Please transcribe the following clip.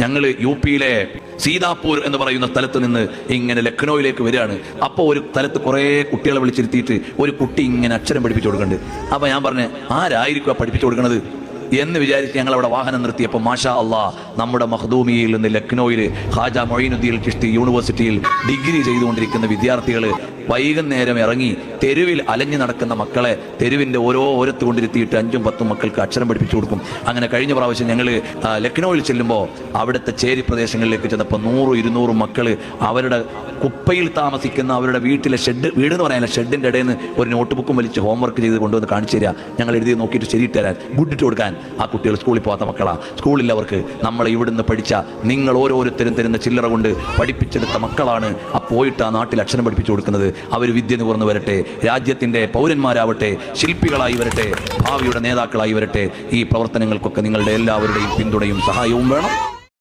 ഞങ്ങൾ യുപിയിലെ സീതാപൂർ എന്ന് പറയുന്ന സ്ഥലത്ത് നിന്ന് ഇങ്ങനെ ലക്നൌവിലേക്ക് വരികയാണ്. അപ്പോൾ ഒരു സ്ഥലത്ത് കുറേ കുട്ടികളെ വിളിച്ചിരുത്തിയിട്ട് ഒരു കുട്ടി ഇങ്ങനെ അക്ഷരം പഠിപ്പിച്ചു കൊടുക്കുന്നുണ്ട്. അപ്പോൾ ഞാൻ പറഞ്ഞു, ആരായിരിക്കും പഠിപ്പിച്ചു കൊടുക്കുന്നത് എന്ന് വിചാരിച്ച് ഞങ്ങൾ അവിടെ വാഹനം നിർത്തിയപ്പോൾ മാഷാ അള്ളാഹ്, നമ്മുടെ മഖ്ദൂമിയിൽ നിന്ന് ലക്നൌവിൽ ഖാജ മൊയ്നുദ്ദീൻ ചിശ്തി യൂണിവേഴ്സിറ്റിയിൽ ഡിഗ്രി ചെയ്തുകൊണ്ടിരിക്കുന്ന വിദ്യാർത്ഥികൾ വൈകുന്നേരം ഇറങ്ങി തെരുവിൽ അലഞ്ഞു നടക്കുന്ന മക്കളെ തെരുവിൻ്റെ ഓരത്ത് കൊണ്ടിരുത്തിയിട്ട് 5-10 മക്കൾക്ക് അക്ഷരം പഠിപ്പിച്ചു കൊടുക്കും. അങ്ങനെ കഴിഞ്ഞ പ്രാവശ്യം ഞങ്ങൾ ലക്നൌവിൽ ചെല്ലുമ്പോൾ അവിടുത്തെ ചേരി പ്രദേശങ്ങളിലേക്ക് ചെന്നപ്പോൾ 100-200 മക്കൾ അവരുടെ കുപ്പയിൽ താമസിക്കുന്ന അവരുടെ വീട്ടിലെ വീട് എന്ന് പറയാനില്ല, ഷെഡിൻ്റെ ഇടയിൽ നിന്ന് ഒരു നോട്ട് ബുക്കും വലിച്ച് ഹോംവർക്ക് ചെയ്ത് കൊണ്ടുവന്ന് കാണിച്ചു തരിക, ഞങ്ങൾ എഴുതി നോക്കിയിട്ട് ശരിയിട്ട് തരാൻ, ഗുഡിട്ട് കൊടുക്കാൻ. ആ കുട്ടികൾ സ്കൂളിൽ പോകാത്ത മക്കളാ, സ്കൂളില്ലവർക്ക്. നമ്മൾ ഇവിടുന്ന് പഠിച്ച നിങ്ങൾ ഓരോരുത്തരും തരുന്ന ചില്ലറ കൊണ്ട് പഠിപ്പിച്ചെടുത്ത മക്കളാണ് ആ പോയിട്ട് ആ നാട്ടിൽ അക്ഷരം പഠിപ്പിച്ചു കൊടുക്കുന്നത്. അവർ വിദ്യ നുകർന്നു വരട്ടെ, രാജ്യത്തിൻ്റെ പൗരന്മാരാവട്ടെ, ശില്പികളായി വരട്ടെ, ഭാവിയുടെ നേതാക്കളായി വരട്ടെ. ഈ പ്രവർത്തനങ്ങൾക്കൊക്കെ നിങ്ങളുടെ എല്ലാവരുടെയും പിന്തുണയും സഹായവും വേണം.